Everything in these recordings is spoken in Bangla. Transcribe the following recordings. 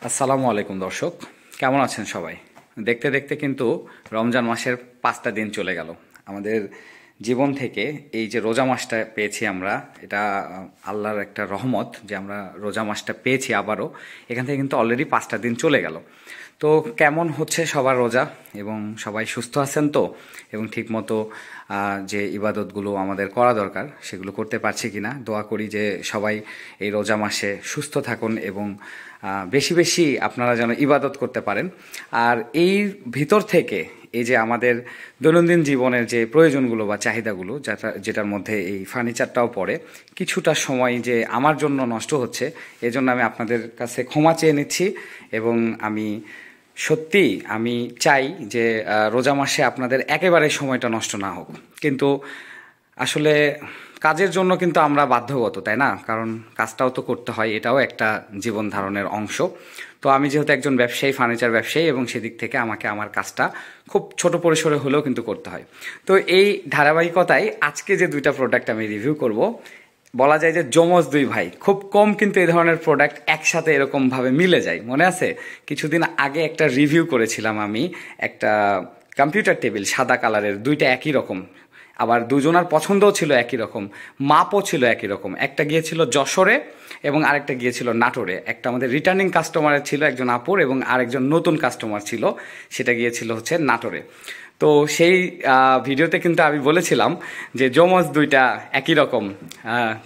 আসসালামু আলাইকুম দর্শক, কেমন আছেন সবাই? দেখতে দেখতে কিন্তু রমজান মাসের 5টা দিন চলে গেল আমাদের জীবন থেকে। এই যে রোজা মাসটা পেয়েছি আমরা, এটা আল্লাহর একটা রহমত যে আমরা রোজা মাসটা পেয়েছি আবারও। এখান থেকে কিন্তু অলরেডি 5টা দিন চলে গেল। তো কেমন হচ্ছে সবার রোজা, এবং সবাই সুস্থ আছেন তো? এবং ঠিকমতো যে ইবাদতগুলো আমাদের করা দরকার সেগুলো করতে পারছি কিনা? দোয়া করি যে সবাই এই রোজা মাসে সুস্থ থাকুন এবং বেশি বেশি আপনারা যেন ইবাদত করতে পারেন। আর এই ভিতর থেকে এই যে আমাদের দৈনন্দিন জীবনের যে প্রয়োজনগুলো বা চাহিদাগুলো, যেটার মধ্যে এই ফার্নিচারটাও পড়ে, কিছুটা সময় যে আমার জন্য নষ্ট হচ্ছে, এজন্য আমি আপনাদের কাছে ক্ষমা চেয়ে নিচ্ছি। এবং সত্যি আমি চাই যে রোজা মাসে আপনাদের একেবারে সময়টা নষ্ট না হোক। কিন্তু আসলে কাজের জন্য কিন্তু আমরা বাধ্যগত, তাই না? কারণ কাজটাও তো করতে হয়, এটাও একটা জীবন ধারণের অংশ। তো আমি যেহেতু একজন ব্যবসায়ী, ফার্নিচার ব্যবসায়ী, এবং সেদিক থেকে আমাকে আমার কাজটা খুব ছোট পরিসরে হলেও কিন্তু করতে হয়। তো এই ধারাবাহিকতায় আজকে যে দুইটা প্রোডাক্ট আমি রিভিউ করব, বলা যায় যে যমজ দুই ভাই। খুব কম কিন্তু এই ধরনের প্রোডাক্ট একসাথে এরকমভাবে মিলে যায়। মনে আছে কিছুদিন আগে একটা রিভিউ করেছিলাম আমি, একটা কম্পিউটার টেবিল সাদা কালারের, দুইটা একই রকম, আবার দুজনার পছন্দও ছিল একই রকম, মাপও ছিল একই রকম। একটা গিয়েছিল যশোরে এবং আরেকটা গিয়েছিল নাটোরে। একটা আমাদের রিটার্নিং কাস্টমারের ছিল একজন আপুর, এবং আরেকজন নতুন কাস্টমার ছিল, সেটা গিয়েছিল হচ্ছে নাটোরে। তো সেই ভিডিওতে কিন্তু আমি বলেছিলাম যে যমজ দুইটা একই রকম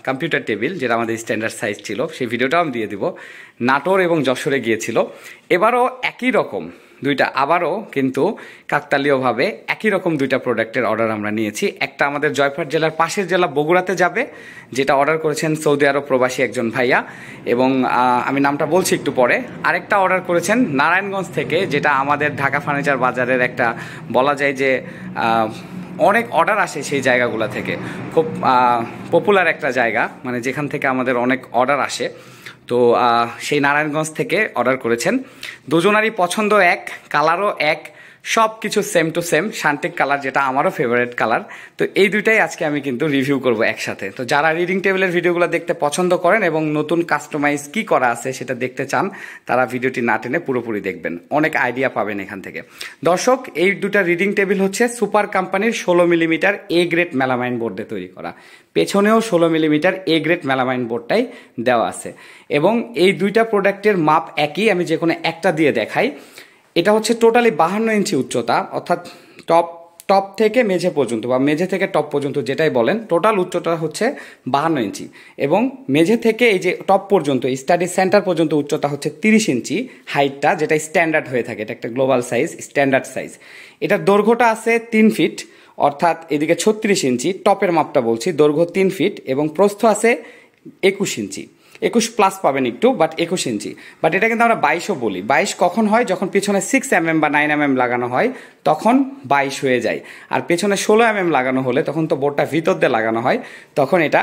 কম্পিউটার টেবিল, যেটা আমাদের স্ট্যান্ডার্ড সাইজ ছিল, সেই ভিডিওটাও আমি দিয়ে দিব। নাটোর এবং যশোরে গিয়েছিল। এবারও একই রকম দুইটা, আবারও কিন্তু কাকতালীয়ভাবে একই রকম দুইটা প্রোডাক্টের অর্ডার আমরা নিয়েছি। একটা আমাদের জয়পুরহাট জেলার পাশের জেলা বগুড়াতে যাবে, যেটা অর্ডার করেছেন সৌদি আরব প্রবাসী একজন ভাইয়া, এবং আমি নামটা বলছি একটু পরে। আরেকটা অর্ডার করেছেন নারায়ণগঞ্জ থেকে, যেটা আমাদের ঢাকা ফার্নিচার বাজারের একটা, বলা যায় যে অনেক অর্ডার আসে সেই জায়গাগুলো থেকে। খুব পপুলার একটা জায়গা, মানে যেখান থেকে আমাদের অনেক অর্ডার আসে। তো সেই নারায়ণগঞ্জ থেকে অর্ডার করেছেন। দুজনারই পছন্দ এক, কালারও এক, সব কিছু সেম টু সেম, শান্তিক কালার, যেটা আমারও ফেভারিট কালার। তো এই দুইটাই আজকে আমি কিন্তু রিভিউ করব একসাথে। তো যারা রিডিং টেবিলের ভিডিওগুলো দেখতে পছন্দ করেন এবং নতুন কাস্টমাইজ কি করা আছে সেটা দেখতে চান, তারা ভিডিওটি না টেনে পুরোপুরি দেখবেন, অনেক আইডিয়া পাবেন এখান থেকে। দর্শক, এই দুটা রিডিং টেবিল হচ্ছে সুপার কোম্পানির 16 মিলিমিটার এ গ্রেড মেলামাইন বোর্ডে তৈরি করা। পেছনেও 16 মিলিমিটার এ গ্রেড মেলামাইন বোর্ডটাই দেওয়া আছে, এবং এই দুইটা প্রোডাক্টের মাপ একই। আমি যে কোনো একটা দিয়ে দেখাই। এটা হচ্ছে টোটালি 52 ইঞ্চি উচ্চতা, অর্থাৎ টপ থেকে মেঝে পর্যন্ত, বা মেঝে থেকে টপ পর্যন্ত যেটাই বলেন, টোটাল উচ্চতা হচ্ছে 52 ইঞ্চি। এবং মেঝে থেকে এই যে টপ পর্যন্ত, স্টাডি সেন্টার পর্যন্ত উচ্চতা হচ্ছে 30 ইঞ্চি হাইটটা, যেটা স্ট্যান্ডার্ড হয়ে থাকে। এটা একটা গ্লোবাল সাইজ, স্ট্যান্ডার্ড সাইজ। এটার দৈর্ঘ্যটা আছে 3 ফিট, অর্থাৎ এদিকে 36 ইঞ্চি, টপের মাপটা বলছি। দৈর্ঘ্য 3 ফিট এবং প্রস্থ আছে 21 ইঞ্চি। 21+ পাবেন একটু, বাট 21 ইঞ্চি। বাট এটা কিন্তু আমরা 22ও বলি। 22 কখন হয়? যখন পিছনে 6mm বা 9mm লাগানো হয়, তখন 22 হয়ে যায়। আর পেছনে 16mm লাগানো হলে, তখন তো বোর্ডটা ভিতর দিয়ে লাগানো হয়, তখন এটা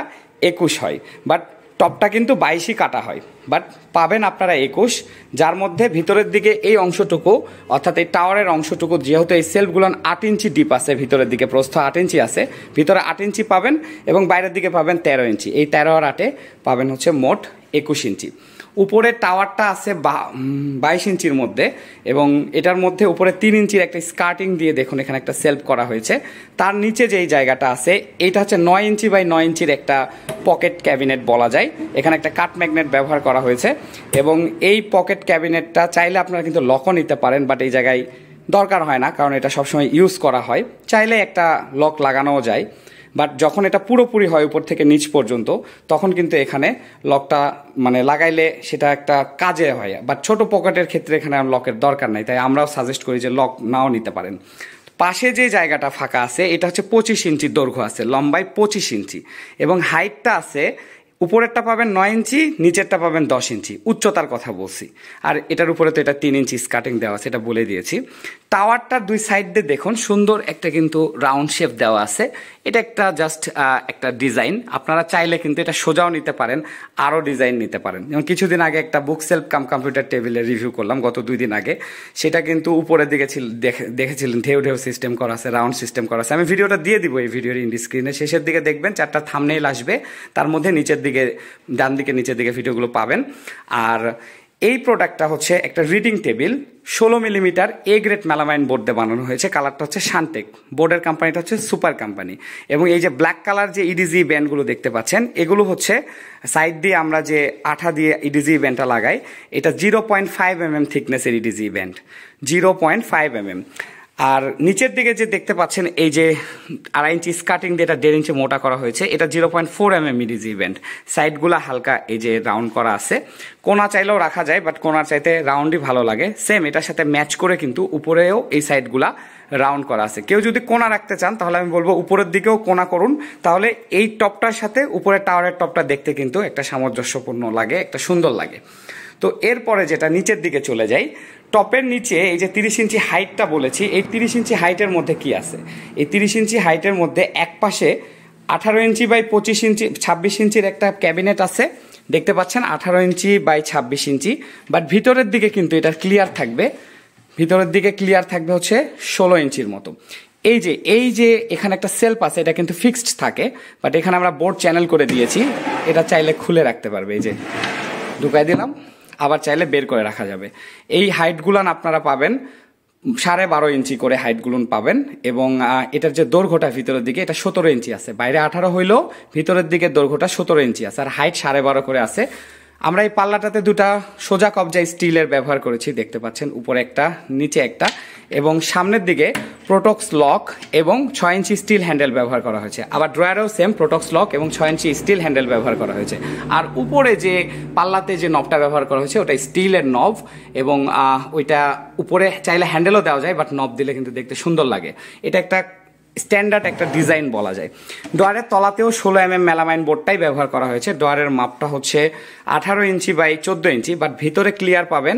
21 হয়। বাট টপটা কিন্তু 22ই কাটা হয়। বাট পাবেন আপনারা 21, যার মধ্যে ভিতরের দিকে এই অংশটুকু, অর্থাৎ এই টাওয়ারের অংশটুকু, যেহেতু এই সেলফগুলো 8 ইঞ্চি ডিপ আছে, ভিতরের দিকে প্রস্থ 8 ইঞ্চি আছে, ভিতরে 8 ইঞ্চি পাবেন, এবং বাইরের দিকে পাবেন 13 ইঞ্চি। এই 13 আর 8 পাবেন হচ্ছে মোট 21 ইঞ্চি। উপরের টাওয়ারটা আছে 22 ইঞ্চির মধ্যে, এবং এটার মধ্যে উপরে 3 ইঞ্চির একটা স্কার্টিং দিয়ে দেখুন এখানে একটা সেলফ করা হয়েছে। তার নিচে যেই জায়গাটা আছে, এটা হচ্ছে 9 ইঞ্চি বাই 9 ইঞ্চির একটা পকেট ক্যাবিনেট বলা যায়। এখানে একটা কাট ম্যাগনেট ব্যবহার করা হয়েছে, এবং এই পকেট ক্যাবিনেটটা চাইলে আপনারা কিন্তু লকও নিতে পারেন, বাট এই জায়গায় দরকার হয় না, কারণ এটা সবসময় ইউজ করা হয়। চাইলে একটা লক লাগানোও যায়, বাট যখন এটা পুরোপুরি হয় উপর থেকে নিচ পর্যন্ত, তখন কিন্তু এখানে লকটা মানে লাগাইলে সেটা একটা কাজে হয়। বাট ছোট পকেটের ক্ষেত্রে এখানে লকের দরকার নাই, তাই আমরাও সাজেস্ট করি যে লক নাও নিতে পারেন। পাশে যে জায়গাটা ফাঁকা আছে, এটা হচ্ছে 25 ইঞ্চি দৈর্ঘ্য আছে, লম্বায় 25 ইঞ্চি, এবং হাইটটা আছে, উপরেরটা পাবেন 9 ইঞ্চি, নিচেরটা পাবেন 10 ইঞ্চি। উচ্চতার কথা বলছি। আর এটার উপরে তো এটা 3 ইঞ্চি স্কার্টিং দেওয়া আছে, এটা বলে দিয়েছি। টাওয়ারটার দুই সাইড দিয়ে দেখুন সুন্দর একটা কিন্তু রাউন্ড শেপ দেওয়া আছে। এটা একটা জাস্ট একটা ডিজাইন। আপনারা চাইলে কিন্তু এটা সোজাও নিতে পারেন, আরও ডিজাইন নিতে পারেন। যেমন কিছুদিন আগে একটা বুক সেলফ কাম কম্পিউটার টেবিলের রিভিউ করলাম, গত 2 দিন আগে। সেটা কিন্তু উপরের দিকে দেখেছিলেন ঢেউ ঢেউ সিস্টেম করা আছে, রাউন্ড সিস্টেম করা আছে। আমি ভিডিওটা দিয়ে দিব, এই ভিডিওর ইন্ডি স্ক্রিনে শেষের দিকে দেখবেন 4টা থাম্বনেইল আসবে, তার মধ্যে নিচের দিকে, ডান দিকে নিচের দিকে ভিডিওগুলো পাবেন। আর এই প্রোডাক্টটা হচ্ছে একটা reading table 16 millimetre A grade melamine board দিয়ে বানানো হয়েছে। কালারটা হচ্ছে শানটেক, বোর্ডের কোম্পানিটা হচ্ছে সুপার কোম্পানি। এবং এই যে ব্ল্যাক কালার যে ইডিজি ব্যান্ডগুলো দেখতে পাচ্ছেন, এগুলো হচ্ছে সাইড দিয়ে আমরা যে আঠা দিয়ে ইডিজি ব্যান্ডটা লাগাই, এটা 0.5 mm থিকনেসের ইডিজি ব্যান্ড, 0.5 mm। আর নিচের দিকে যে দেখতে পাচ্ছেন এই যে 2.5 ইঞ্চি স্কার্টিং দিয়ে এটা 1.5 ইঞ্চি মোটা করা হয়েছে, এটা 0.4 mm ইডিজি ব্যান্ড। সাইডগুলো হালকা এই যে রাউন্ড করা আছে, কোনা চাইলেও রাখা যায়, বাট কোনার চাইতে রাউন্ডই ভালো লাগে। সেম এটার সাথে ম্যাচ করে কিন্তু উপরেও এই সাইডগুলা রাউন্ড করা আছে। কেউ যদি কোনা রাখতে চান তাহলে আমি বলবো উপরের দিকেও কোনা করুন, তাহলে এই টপটার সাথে উপরের টাওয়ারের টপটা দেখতে কিন্তু একটা সামঞ্জস্যপূর্ণ লাগে, একটা সুন্দর লাগে। তো এরপরে যেটা নিচের দিকে চলে যাই, টপের নিচে এই যে 30 ইঞ্চি হাইটটা বলেছি, এই 30 ইঞ্চি হাইটের মধ্যে কি আছে? এই 30 ইঞ্চি হাইটের মধ্যে এক পাশে 18 ইঞ্চি বাই 25 ইঞ্চি 26 ইঞ্চির একটা ক্যাবিনেট আছে, দেখতে পাচ্ছেন 18 ইঞ্চি বাই 26 ইঞ্চি। বাট ভিতরের দিকে কিন্তু এটা ক্লিয়ার থাকবে, ভিতরের দিকে ক্লিয়ার থাকবে হচ্ছে 16 ইঞ্চির মতো। এই যে এখানে একটা সেলফ আছে, এটা কিন্তু ফিক্সড থাকে, বাট এখানে আমরা বোর্ড চ্যানেল করে দিয়েছি, এটা চাইলে খুলে রাখতে পারবে। এই যে ঢুকাই দিলাম, আবার চাইলে বের করে রাখা যাবে। এই হাইটগুলান আপনারা পাবেন 12.5 ইঞ্চি করে হাইটগুলোন পাবেন। এবং এটার যে দৈর্ঘ্যটা ভিতরের দিকে এটা 17 ইঞ্চি আছে, বাইরে 18 হইলেও ভিতরের দিকে দৈর্ঘ্যটা 17 ইঞ্চি আছে, আর হাইট 12.5 করে আছে। আমরা এই পাল্লাটাতে দুটা সোজা কবজা স্টিলের ব্যবহার করেছি, দেখতে পাচ্ছেন উপরে একটা নিচে একটা, এবং সামনের দিকে প্রোটক্স লক এবং 6 ইঞ্চি স্টিল হ্যান্ডেল ব্যবহার করা হয়েছে। আবার ড্রয়ারেও সেম প্রোটক্স লক এবং 6 ইঞ্চি স্টিল হ্যান্ডেল ব্যবহার করা হয়েছে। আর উপরে যে পাল্লাতে যে নবটা ব্যবহার করা হয়েছে ওটা স্টিলের নব, এবং ওইটা উপরে চাইলে হ্যান্ডেলও দেওয়া যায়, বাট নব দিলে কিন্তু দেখতে সুন্দর লাগে। এটা একটা স্ট্যান্ডার্ড একটা ডিজাইন বলা যায়। ডোয়ারের তলাতেও 16 mm মেলামাইন বোর্ডটাই ব্যবহার করা হয়েছে। ডোয়ারের মাপটা হচ্ছে 18 ইঞ্চি বাই 14 ইঞ্চি, বাট ভিতরে ক্লিয়ার পাবেন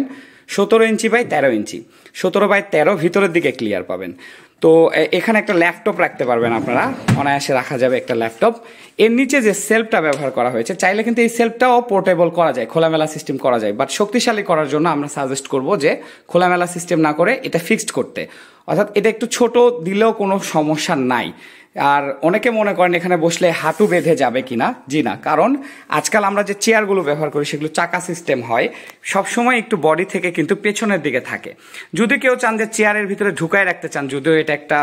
17 ইঞ্চি বাই 13 ইঞ্চি, 17 বাই 13 ভিতরের দিকে ক্লিয়ার পাবেন। তো এখানে একটা ল্যাপটপ রাখতে পারবেন আপনারা, অনায়াসে রাখা যাবে একটা ল্যাপটপ। এর নিচে যে সেলফটা ব্যবহার করা হয়েছে, চাইলে কিন্তু এই সেলফটাও পোর্টেবল করা যায়, খোলামেলা সিস্টেম করা যায়, বাট শক্তিশালী করার জন্য আমরা সাজেস্ট করব যে খোলামেলা সিস্টেম না করে এটা ফিক্সড করতে। অর্থাৎ এটা একটু ছোট দিলেও কোনো সমস্যা নাই। আর অনেকে মনে করেন এখানে বসলে হাঁটু বেঁধে যাবে কিনা, জি না, কারণ আজকাল আমরা যে চেয়ারগুলো ব্যবহার করি সেগুলো চাকা সিস্টেম হয়, সবসময় একটু বডি থেকে কিন্তু পেছনের দিকে থাকে। যদি কেউ চান যে চেয়ারের ভিতরে ঢুকায় রাখতে চান, যদিও এটা একটা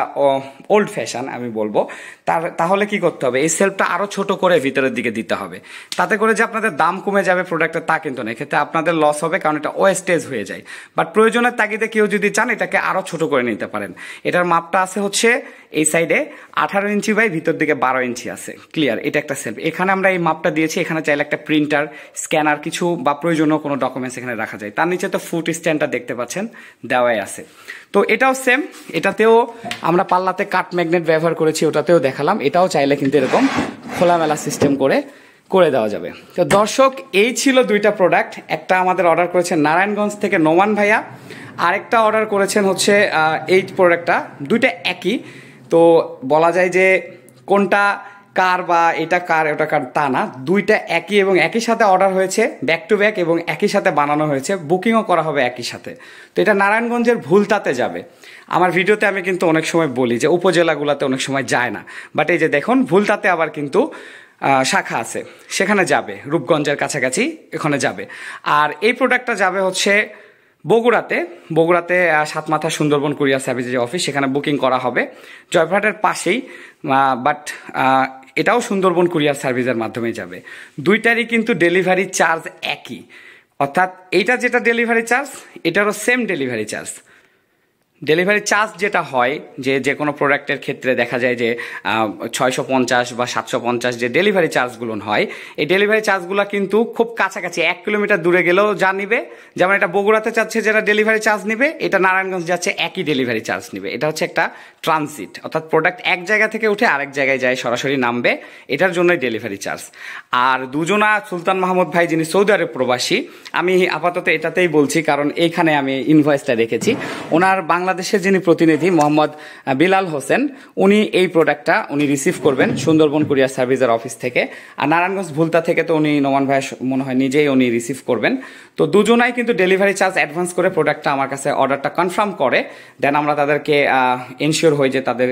ওল্ড ফ্যাশন আমি বলবো, তাহলে কি করতে হবে, এই সেলফটা আরো ছোট করে ভিতরের দিকে দিতে হবে। তাতে করে যে আপনাদের দাম কমে যাবে প্রোডাক্টের তা কিন্তু না, এক্ষেত্রে আপনাদের লস হবে, কারণ এটা ওয়েস্টেজ হয়ে যায়। বাট প্রয়োজনের তাগিদে কেউ যদি চান এটাকে আরো ছোট করে নিতে পারেন। এটার মাপটা আছে হচ্ছে এই সাইডে 18 ইঞ্চি বাই ভিতর দিকে 12 ইঞ্চি আছে, ক্লিয়ার। এটা একটা সেলফ, এখানে আমরা এই মাপটা দিয়েছি। এখানে চাইলে একটা প্রিন্টার, স্ক্যানার কিছু বা প্রয়োজনীয় কোনো ডকুমেন্টস এখানে রাখা যায়। তার নিচে তো ফুট স্ট্যান্ডটা দেখতে পাচ্ছেন দেওয়াই আছে। তো এটাও সেম, এটাতেও আমরা পাল্লাতে কাট ম্যাগনেট ব্যবহার করেছি, ওটাতেও দেখালাম। এটাও চাইলে কিন্তু এরকম খোলামেলা সিস্টেম করে দেওয়া যাবে। তো দর্শক, এই ছিল দুইটা প্রোডাক্ট। একটা আমাদের অর্ডার করেছেন নারায়ণগঞ্জ থেকে নোমান ভাইয়া, আরেকটা অর্ডার করেছেন হচ্ছে এই প্রোডাক্টটা। দুইটা একই, তো বলা যায় যে কোনটা কার বা এটা কার ওটা কার তা না, দুইটা একই এবং একই সাথে অর্ডার হয়েছে, ব্যাক টু ব্যাক, এবং একই সাথে বানানো হয়েছে, বুকিংও করা হবে একই সাথে। তো এটা নারায়ণগঞ্জের ভুলতাতে যাবে। আমার ভিডিওতে আমি কিন্তু অনেক সময় বলি যে উপজেলাগুলোতে অনেক সময় যায় না, বাট এই যে দেখুন ভুলতাতে আবার কিন্তু শাখা আছে, সেখানে যাবে, রূপগঞ্জের কাছাকাছি এখানে যাবে। আর এই প্রোডাক্টটা যাবে হচ্ছে বগুড়াতে 7 মাথা সুন্দরবন কুরিয়ার সার্ভিসের যে অফিস, সেখানে বুকিং করা হবে জয়পুরহাটের পাশেই, বাট এটাও সুন্দরবন কুরিয়ার সার্ভিসের মাধ্যমে যাবে। দুইটারই কিন্তু ডেলিভারি চার্জ একই, অর্থাৎ এইটা যেটা ডেলিভারি চার্জ, এটারও same delivery charge. Delivery charge যেটা হয় যে কোনো প্রোডাক্টের ক্ষেত্রে দেখা যায় যে 650 বা 750 যে ডেলিভারি চার্জগুলো হয়, এই ডেলিভারি চার্জগুলো কিন্তু খুব কাছাকাছি 1 কিলোমিটার দূরে গেলেও যা নিবে, যেমন এটা বগুড়াতে যাচ্ছে যেটা ডেলিভারি চার্জ নিবে, এটা নারায়ণগঞ্জ যাচ্ছে একই ডেলিভারি চার্জ নিবে। এটা হচ্ছে একটা ট্রানজিট, অর্থাৎ প্রোডাক্ট এক জায়গা থেকে উঠে আরেক জায়গায় যায়, সরাসরি নামবে, এটার জন্যই ডেলিভারি চার্জ। আর দুজনা সুলতান মাহমুদ ভাই যিনি সৌদি আরব প্রবাসী, আমি আপাতত এটাতেই বলছি কারণ এইখানে আমি ইনভয়েসটা রেখেছি। ওনার বাংলাদেশের যিনি প্রতিনিধি মোহাম্মদ বিলাল হোসেন, উনি এই প্রোডাক্টটা উনি রিসিভ করবেন সুন্দরবন কুরিয়ার সার্ভিসের অফিস থেকে। আর নারায়ণগঞ্জ ভুলতা থেকে তো উনি নোমান ভাই মনে হয় নিজেই উনি রিসিভ করবেন। তো দুজনাই কিন্তু ডেলিভারি চার্জ অ্যাডভান্স করে প্রোডাক্টটা আমার কাছে অর্ডারটা কনফার্ম করে, দেন আমরা তাদেরকে এনশিওর হই যে তাদের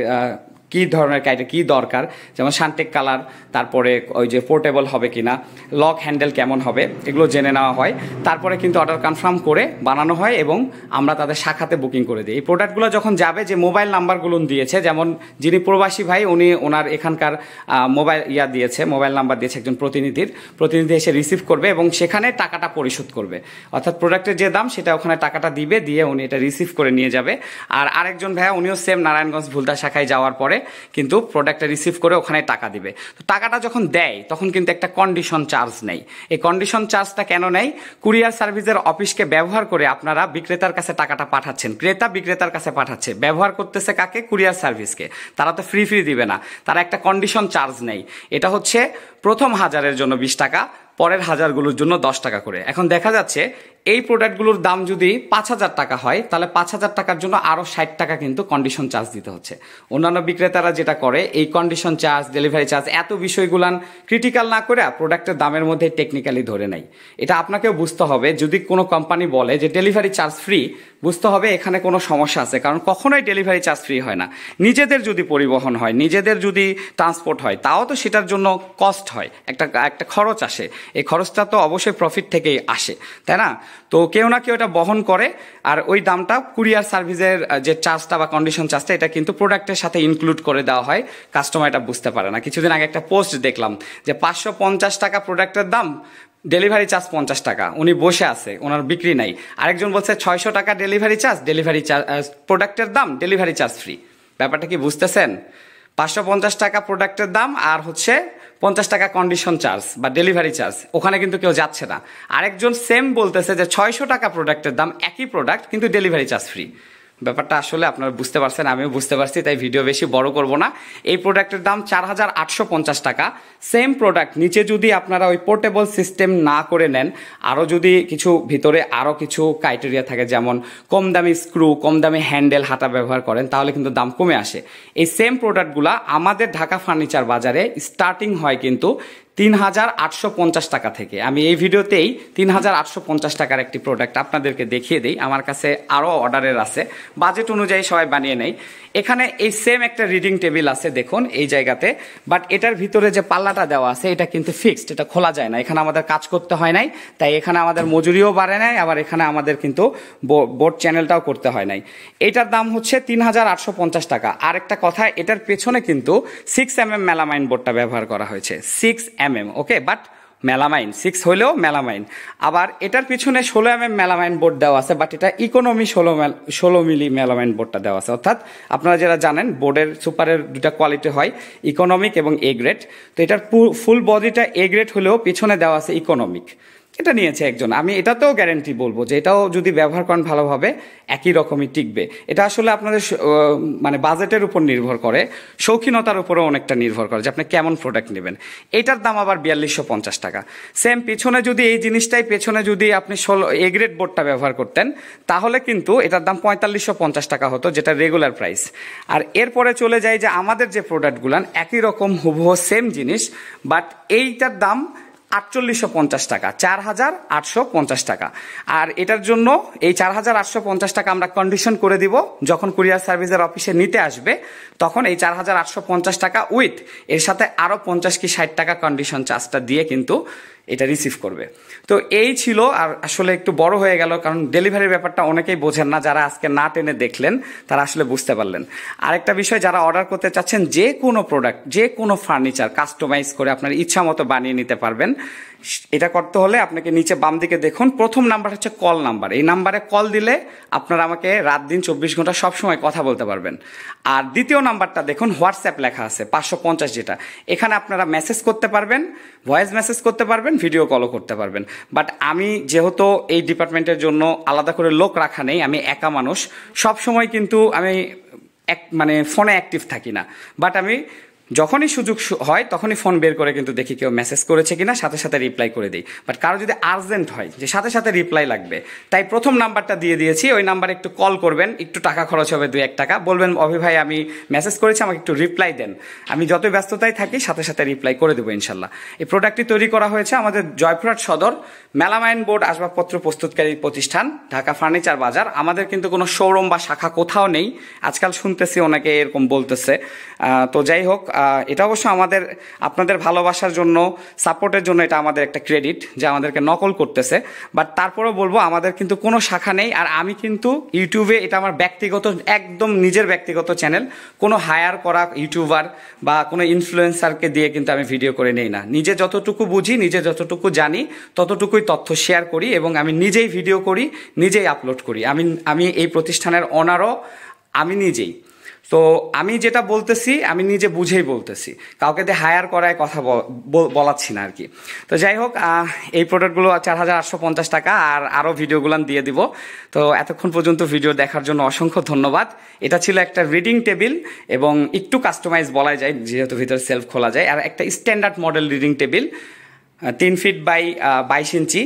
কী ধরনের ক্রাইটেরিয়া, কী দরকার, যেমন শান্টেক কালার, তারপরে ওই যে পোর্টেবল হবে কিনা, লক হ্যান্ডেল কেমন হবে, এগুলো জেনে নেওয়া হয়। তারপরে কিন্তু অর্ডার কনফার্ম করে বানানো হয় এবং আমরা তাদের শাখাতে বুকিং করে দিই। এই প্রোডাক্টগুলো যখন যাবে, যে মোবাইল নাম্বারগুলো দিয়েছে, যেমন যিনি প্রবাসী ভাই উনি ওনার এখানকার মোবাইল দিয়েছে, মোবাইল নাম্বার দিয়েছে একজন প্রতিনিধি এসে রিসিভ করবে এবং সেখানে টাকাটা পরিশোধ করবে। অর্থাৎ প্রোডাক্টের যে দাম সেটা ওখানে টাকাটা দিয়ে উনি এটা রিসিভ করে নিয়ে যাবে। আর আরেকজন ভাইয়া উনিও সেম নারায়ণগঞ্জ ভুলতা শাখায় যাওয়ার পরে কিন্তু প্রোডাক্টটা রিসিভ করে ওখানে টাকা দিবে। তো টাকাটা যখন দেয় তখন কিন্তু একটা কন্ডিশন চার্জ নেই। এই কন্ডিশন চার্জটা কেন নেই? কুরিয়ার সার্ভিসের অফিসকে ব্যবহার করে আপনারা বিক্রেতার কাছে টাকাটা পাঠাচ্ছেন, ক্রেতা বিক্রেতার কাছে পাঠাচ্ছে, ব্যবহার করতেছে কাকে? কুরিয়ার সার্ভিসকে। তারা তো ফ্রি দিবে না, তারা একটা কন্ডিশন চার্জ নেই। এটা হচ্ছে প্রথম 1000-এর জন্য 20 টাকা, পরের 1000-গুলোর জন্য 10 টাকা করে। এখন দেখা যাচ্ছে এই প্রোডাক্টগুলোর দাম যদি 5000 টাকা হয়, তাহলে 5000 টাকার জন্য আরও 60 টাকা কিন্তু কন্ডিশন চার্জ দিতে হচ্ছে। অন্যান্য বিক্রেতারা যেটা করে, এই কন্ডিশন চার্জ, ডেলিভারি চার্জ, এত বিষয়গুলান ক্রিটিক্যাল না করে প্রোডাক্টের দামের মধ্যে টেকনিক্যালি ধরে নেয়। এটা আপনাকেও বুঝতে হবে, যদি কোনো কোম্পানি বলে যে ডেলিভারি চার্জ ফ্রি, বুঝতে হবে এখানে কোনো সমস্যা আছে, কারণ কখনোই ডেলিভারি চার্জ ফ্রি হয় না। নিজেদের যদি পরিবহন হয়, নিজেদের যদি ট্রান্সপোর্ট হয়, তাও তো সেটার জন্য কস্ট হয়, একটা খরচ আসে। এই খরচটা তো অবশ্যই প্রফিট থেকেই আসে, তাই না? তো কেউ না কেউ এটা বহন করে, আর ওই দামটা কুরিয়ার সার্ভিসের যে চার্জটা বা কন্ডিশন চার্জটা, এটা কিন্তু প্রোডাক্টের সাথে ইনক্লুড করে দেওয়া হয়। কাস্টমার এটা বুঝতে পারে না। কিছুদিন আগে একটা পোস্ট দেখলাম যে 550 টাকা প্রোডাক্টের দাম, ডেলিভারি চার্জ 50 টাকা, উনি বসে আছে, ওনার বিক্রি নাই। আরেকজন বলছে 600 টাকা ডেলিভারি চার্জ, প্রোডাক্টের দাম, ডেলিভারি চার্জ ফ্রি। ব্যাপারটা কি বুঝতেছেন? 550 টাকা প্রোডাক্টের দাম আর হচ্ছে 50 টাকা কন্ডিশন চার্জ বা ডেলিভারি চার্জ, ওখানে কিন্তু কেউ যাচ্ছে না। আরেকজন সেম বলতেছে যে 600 টাকা প্রোডাক্টের দাম, একই প্রোডাক্ট কিন্তু ডেলিভারি চার্জ ফ্রি। ব্যাপারটা আসলে আপনারা বুঝতে পারছেন, আমিও বুঝতে পারছি, তাই ভিডিও বেশি বড় করব না। এই প্রোডাক্টের দাম 4850 টাকা। সেম প্রোডাক্ট নিচে যদি আপনারা ওই পোর্টেবল সিস্টেম না করে নেন, আরও যদি কিছু ভিতরে আরও কিছু ক্রাইটেরিয়া থাকে, যেমন কম দামি স্ক্রু, কম দামি হ্যান্ডেল হাতা ব্যবহার করেন, তাহলে কিন্তু দাম কমে আসে। এই সেম প্রোডাক্টগুলা আমাদের ঢাকা ফার্নিচার বাজারে স্টার্টিং হয় কিন্তু 3850 টাকা থেকে। আমি এই ভিডিওতেই 3850 টাকার একটি প্রোডাক্ট আপনাদেরকে দেখিয়ে দিই। আমার কাছে আরও অর্ডারের আছে, বাজেট অনুযায়ী সবাই বানিয়ে নেয়। এখানে এই সেম একটা রিডিং টেবিল আছে দেখুন এই জায়গাতে, বাট এটার ভিতরে যে পাল্লাটা দেওয়া আছে এটা কিন্তু ফিক্সড, এটা খোলা যায় না। এখানে আমাদের কাজ করতে হয় নাই, তাই এখানে আমাদের মজুরিও বাড়ে নাই, আবার এখানে আমাদের কিন্তু বোর্ড চ্যানেলটাও করতে হয় নাই। এটার দাম হচ্ছে 3850 টাকা। আর একটা কথা, এটার পেছনে কিন্তু 6mm মেলামাইন বোর্ডটা ব্যবহার করা হয়েছে, 6mm, ওকে, বাট মেলামাইন 6 হলেও মেলামাইন। আবার এটার পিছনে 16mm মেলামাইন বোর্ড দেওয়া আছে, বাট এটা ইকোনমি 16 মিলি মেলামাইন বোর্ডটা দেওয়া আছে। অর্থাৎ আপনারা যারা জানেন বোর্ডের সুপারের দুটা কোয়ালিটি হয়, ইকোনমিক এবং এ গ্রেড। তো এটার ফুল বডিটা এ গ্রেড হলেও পিছনে দেওয়া আছে ইকোনমিক। এটা নিয়েছে একজন, আমি এটাতেও গ্যারেন্টি বলবো যে এটাও যদি ব্যবহার করেন ভালোভাবে একই রকমই টিকবে। এটা আসলে আপনাদের মানে বাজেটের উপর নির্ভর করে, শৌখিনতার উপরেও অনেকটা নির্ভর করে যে আপনি কেমন প্রোডাক্ট নেবেন। এটার দাম আবার 4250 টাকা। সেম পিছনে যদি এই জিনিসটাই পেছনে যদি আপনি 16 এ গ্রেড বোর্ডটা ব্যবহার করতেন, তাহলে কিন্তু এটার দাম 4550 টাকা হতো, যেটা রেগুলার প্রাইস। আর এরপরে চলে যায় যে আমাদের যে প্রোডাক্টগুলান একই রকম হুবহু সেম জিনিস, বাট এইটার দাম 4850 টাকা, 4850 টাকা। আর এটার জন্য এই 4850 টাকা আমরা কন্ডিশন করে দিব, যখন কুরিয়ার সার্ভিসের অফিসে নিতে আসবে তখন এই 4850 টাকা উইথ এর সাথে আরো 50 কি 60 টাকা কন্ডিশন চার্জটা দিয়ে কিন্তু এটা রিসিভ করবে। তো এই ছিল। আর আসলে একটু বড় হয়ে গেল, কারণ ডেলিভারির ব্যাপারটা অনেকেই বোঝেন না, যারা আজকে না টেনে দেখলেন তারা আসলে বুঝতে পারলেন। আরেকটা বিষয়, যারা অর্ডার করতে চাচ্ছেন যে কোনো প্রোডাক্ট, যে কোনো ফার্নিচার কাস্টমাইজ করে আপনার ইচ্ছা মতো বানিয়ে নিতে পারবেন। এটা করতে হলে আপনাকে নিচে বাম দিকে দেখুন, প্রথম নাম্বার হচ্ছে কল নাম্বার। এই নাম্বারে কল দিলে আপনারা আমাকে রাত দিন 24 ঘন্টা সবসময় কথা বলতে পারবেন। আর দ্বিতীয় নাম্বারটা দেখুন, হোয়াটসঅ্যাপ লেখা আছে 550, যেটা এখানে আপনারা মেসেজ করতে পারবেন, ভয়েস মেসেজ করতে পারবেন, ভিডিও কলও করতে পারবেন। বাট আমি যেহেতু এই ডিপার্টমেন্টের জন্য আলাদা করে লোক রাখা নেই, আমি একা মানুষ, সব সময় কিন্তু আমি মানে ফোনে অ্যাক্টিভ থাকি না, বাট আমি যখনই সুযোগ হয় তখনই ফোন বের করে কিন্তু দেখি কেউ মেসেজ করেছে কিনা, সাথে সাথে রিপ্লাই করে দিই। বাট কারো যদি আর্জেন্ট হয় যে সাথে সাথে রিপ্লাই লাগবে, তাই প্রথম নাম্বারটা দিয়ে দিয়েছি, ওই নাম্বারে একটু কল করবেন, একটু টাকা খরচ হবে 2-1 টাকা, বলবেন অভি ভাই আমি মেসেজ করেছি আমাকে একটু রিপ্লাই দেন, আমি যতই ব্যস্ততায় থাকি সাথে সাথে রিপ্লাই করে দেবো ইনশাল্লাহ। এই প্রোডাক্টটি তৈরি করা হয়েছে আমাদের জয়পুরহাট সদর মেলামাইন বোর্ড আসবাবপত্র প্রস্তুতকারী প্রতিষ্ঠান, ঢাকা ফার্নিচার বাজার। আমাদের কিন্তু কোনো শোরুম বা শাখা কোথাও নেই, আজকাল শুনতেছি অনেকে এরকম বলতেছে। তো যাই হোক, এটা অবশ্য আমাদের আপনাদের ভালোবাসার জন্য, সাপোর্টের জন্য এটা আমাদের একটা ক্রেডিট যে আমাদেরকে নকল করতেছে। বাট তারপরেও বলবো আমাদের কিন্তু কোনো শাখা নেই। আর আমি কিন্তু ইউটিউবে, এটা আমার ব্যক্তিগত, একদম নিজের ব্যক্তিগত চ্যানেল, কোনো হায়ার করা ইউটিউবার বা কোনো ইনফ্লুয়েন্সারকে দিয়ে কিন্তু আমি ভিডিও করে নেই না। নিজে যতটুকু বুঝি, নিজে যতটুকু জানি ততটুকুই তথ্য শেয়ার করি এবং আমি নিজেই ভিডিও করি, নিজেই আপলোড করি। আমি এই প্রতিষ্ঠানের ওনারও আমি নিজেই। তো আমি যেটা বলতেছি আমি নিজে বুঝেই বলতেছি, কাউকে দিয়ে হায়ার করায় কথা বলাচ্ছি না আর কি। তো যাই হোক, এই প্রোডাক্টগুলো 4,850 টাকা, আর আরও ভিডিওগুলো দিয়ে দিব। তো এতক্ষণ পর্যন্ত ভিডিও দেখার জন্য অসংখ্য ধন্যবাদ। এটা ছিল একটা রিডিং টেবিল এবং একটু কাস্টমাইজ বলা যায় যেহেতু ভিতরে সেলফ খোলা যায়, আর একটা standard model reading table, 3 feet by 22 inch,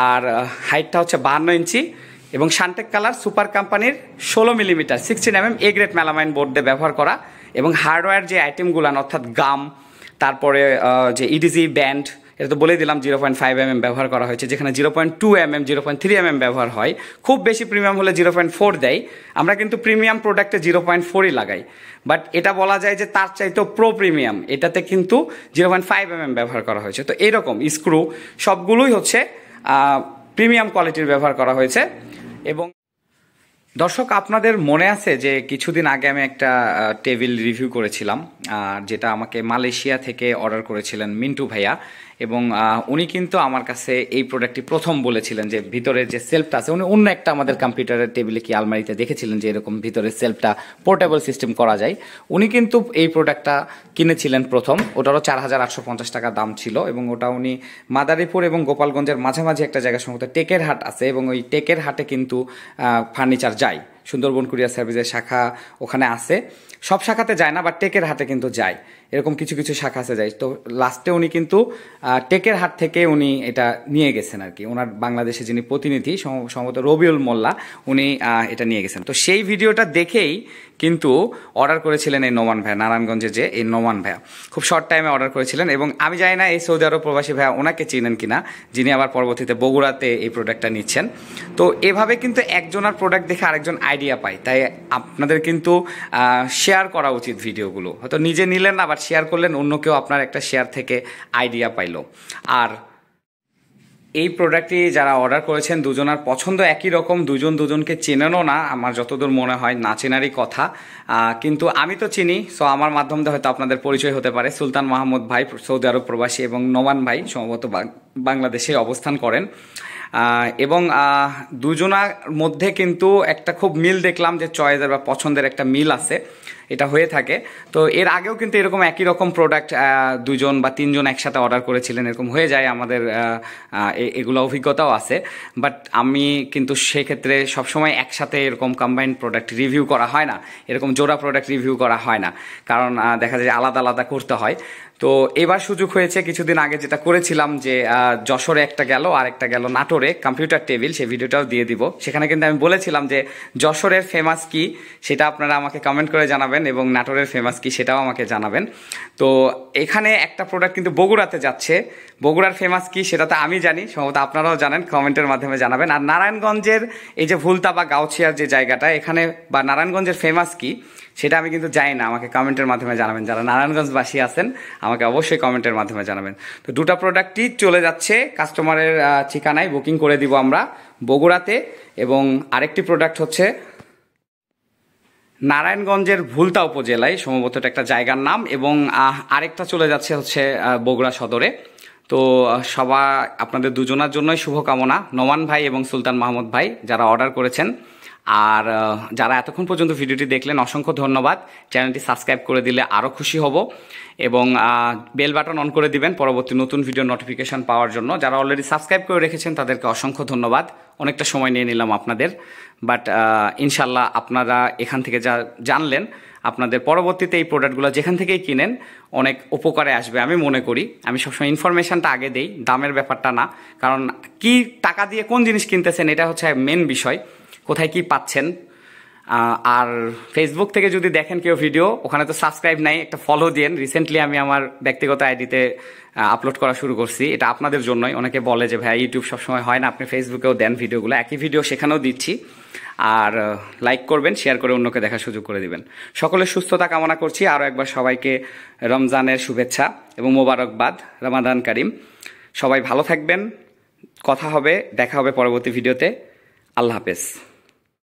আর হাইটটা হচ্ছে 52 ইঞ্চি এবং শানটেক কালার সুপার কোম্পানির 16 millimetre 16 mm A grade melamine board দিয়ে ব্যবহার করা। এবং হার্ডওয়্যার যে আইটেমগুলো অর্থাৎ গাম, তারপরে যে ইডিজি ব্যান্ড, এটা তো বলে দিলাম 0.5 mm ব্যবহার করা হয়েছে, যেখানে 0.2 mm 0.3 mm ব্যবহার হয়। খুব বেশি প্রিমিয়াম হলে 0.4 দেয়, আমরা কিন্তু প্রিমিয়াম প্রোডাক্টে 0.4ই লাগাই। বাট এটা বলা যায় যে তার চাইতেও প্রো প্রিমিয়াম, এটাতে কিন্তু 0.5 mm ব্যবহার করা হয়েছে। তো এরকম স্ক্রু সবগুলোই হচ্ছে প্রিমিয়াম কোয়ালিটির ব্যবহার করা হয়েছে। এবং দর্শক, আপনাদের মনে আছে যে কিছুদিন আগে আমি একটা টেবিল রিভিউ করেছিলাম, যেটা আমাকে মালয়েশিয়া থেকে অর্ডার করেছিলেন মিন্টু ভাইয়া। এবং উনি কিন্তু আমার কাছে এই প্রোডাক্টটি প্রথম বলেছিলেন যে ভিতরের যে সেলফটা আছে, উনি অন্য একটা আমাদের কম্পিউটারের টেবিলে কি আলমারিতে দেখেছিলেন যে এরকম ভিতরের সেলফটা পোর্টেবল সিস্টেম করা যায়। উনি কিন্তু এই প্রোডাক্টটা কিনেছিলেন প্রথম, ওটারও 4,850 টাকা দাম ছিল। এবং ওটা উনি মাদারীপুর এবং গোপালগঞ্জের মাঝামাঝি একটা জায়গা সম্ভবত টেকের হাট আছে, এবং ওই টেকের হাটে কিন্তু ফার্নিচার যায়, সুন্দরবন কুরিয়ার সার্ভিসের শাখা ওখানে আছে, সব শাখাতে যায় না বাট টেকের হাটে কিন্তু যায়, এরকম কিছু কিছু শাখা আছে যায়। তো লাস্টে উনি কিন্তু টেকের হাট থেকে উনি এটা নিয়ে গেছেন আর কি, ওনার বাংলাদেশে যিনি প্রতিনিধি সম্ভবত রবিউল মোল্লা, উনি এটা নিয়ে গেছেন। তো সেই ভিডিওটা দেখেই কিন্তু অর্ডার করেছিলেন এই নোমান ভাইয়া, নারায়ণগঞ্জে যে এই নোমান ভাইয়া খুব শর্ট টাইমে অর্ডার করেছিলেন। এবং আমি জানি না এই সৌদি আরব প্রবাসী ভাইয়া ওনাকে চিনেন কিনা, যিনি আবার পরবর্তীতে বগুড়াতে এই প্রোডাক্টটা নিচ্ছেন। তো এভাবে কিন্তু একজনের প্রোডাক্ট দেখে আরেকজন আইডিয়া পায়, তাই আপনাদের কিন্তু শেয়ার করা উচিত ভিডিওগুলো। হয়তো নিজে নিলেন না, বাট শেয়ার করলেন, অন্য কেউ আপনার একটা শেয়ার থেকে আইডিয়া পাইলো। আর এই প্রোডাক্টটি যারা অর্ডার করেছেন দুজনার পছন্দ একই রকম, দুজন দুজনকে চেনেনও না আমার যতদূর মনে হয়, না চেনারই কথা। কিন্তু আমি তো চিনি, সো আমার মাধ্যমে হয়তো আপনাদের পরিচয় হতে পারে। সুলতান মাহমুদ ভাই সৌদি আরব প্রবাসী এবং নোমান ভাই সম্ভবত বাংলাদেশে অবস্থান করেন। এবং দুজনার মধ্যে কিন্তু একটা খুব মিল দেখলাম, যে চয়েসের বা পছন্দের একটা মিল আছে, এটা হয়ে থাকে। তো এর আগেও কিন্তু এরকম একই রকম প্রোডাক্ট 2জন বা 3জন একসাথে অর্ডার করেছিলেন, এরকম হয়ে যায় আমাদের, এগুলো অভিজ্ঞতাও আছে। বাট আমি কিন্তু সেক্ষেত্রে সবসময় একসাথে এরকম কম্বাইন্ড প্রোডাক্ট রিভিউ করা হয় না, এরকম জোড়া প্রোডাক্ট রিভিউ করা হয় না, কারণ দেখা যায় আলাদা আলাদা করতে হয়। তো এবার সুযোগ হয়েছে, কিছুদিন আগে যেটা করেছিলাম যে যশোরে একটা গেল আর একটা গেল নাটোরে কম্পিউটার টেবিল, সেই ভিডিওটাও দিয়ে দিব। সেখানে কিন্তু আমি বলেছিলাম যে যশোরের ফেমাস কি সেটা আপনারা আমাকে কমেন্ট করে জানাবেন এবং নাটোরের ফেমাস কি সেটাও আমাকে জানাবেন। তো এখানে একটা প্রোডাক্ট কিন্তু বগুড়াতে যাচ্ছে, বগুড়ার ফেমাস কি সেটা তো আমি জানি, সম্ভবত আপনারাও জানেন, কমেন্টের মাধ্যমে জানাবেন। আর নারায়ণগঞ্জের এই যে ভুলতা বা গাউছিয়ার যে জায়গাটা এখানে, বা নারায়ণগঞ্জের ফেমাস কি সেটা আমি কিন্তু জানি না, আমাকে কমেন্টের মাধ্যমে জানাবেন। যারা নারায়ণগঞ্জবাসী আছেন আমাকে অবশ্যই কমেন্টের মাধ্যমে জানাবেন। তো দুটো প্রোডাক্টই চলে যাচ্ছে কাস্টমারের ঠিকানায়, বুকিং করে দিব আমরা বগুড়াতে। এবং আরেকটি প্রোডাক্ট হচ্ছে নারায়ণগঞ্জের ভুলতা উপজেলায়, সম্ভবত এটা একটা জায়গার নাম, এবং আরেকটা চলে যাচ্ছে হচ্ছে বগুড়া সদরে। তো সবাই আপনাদের দুজনের জন্যই শুভকামনা, নোমান ভাই এবং সুলতান মাহমুদ ভাই যারা অর্ডার করেছেন। আর যারা এতক্ষণ পর্যন্ত ভিডিওটি দেখলেন অসংখ্য ধন্যবাদ। চ্যানেলটি সাবস্ক্রাইব করে দিলে আরও খুশি হব, এবং বেল বাটন অন করে দিবেন পরবর্তী নতুন ভিডিও নোটিফিকেশন পাওয়ার জন্য। যারা অলরেডি সাবস্ক্রাইব করে রেখেছেন তাদেরকে অসংখ্য ধন্যবাদ, অনেকটা সময় নিয়ে নিলাম আপনাদের, বাট ইনশাল্লাহ আপনারা এখান থেকে যা জানলেন আপনাদের পরবর্তীতে এই প্রোডাক্টগুলো যেখান থেকেই কিনেন অনেক উপকারে আসবে আমি মনে করি। আমি সবসময় ইনফরমেশনটা আগে দেই, দামের ব্যাপারটা না, কারণ কি টাকা দিয়ে কোন জিনিস কিনতেছেন এটা হচ্ছে মেন বিষয়, কোথায় কি পাচ্ছেন। আর ফেসবুক থেকে যদি দেখেন কেউ ভিডিও, ওখানে তো সাবস্ক্রাইব নাই, একটা ফলো দিন। রিসেন্টলি আমি আমার ব্যক্তিগত আইডিতে আপলোড করা শুরু করছি, এটা আপনাদের জন্যই। অনেকে বলে যে ভাই ইউটিউব সবসময় হয় না, আপনি ফেসবুকেও দেন ভিডিওগুলো, একই ভিডিও সেখানেও দিচ্ছি। আর লাইক করবেন, শেয়ার করে অন্যকে দেখার সুযোগ করে দিবেন। সকলের সুস্থতা কামনা করছি। আরও একবার সবাইকে রমজানের শুভেচ্ছা এবং মোবারকবাদ, রমাদান কারিম। সবাই ভালো থাকবেন, কথা হবে, দেখা হবে পরবর্তী ভিডিওতে। আল্লাহ হাফেজ।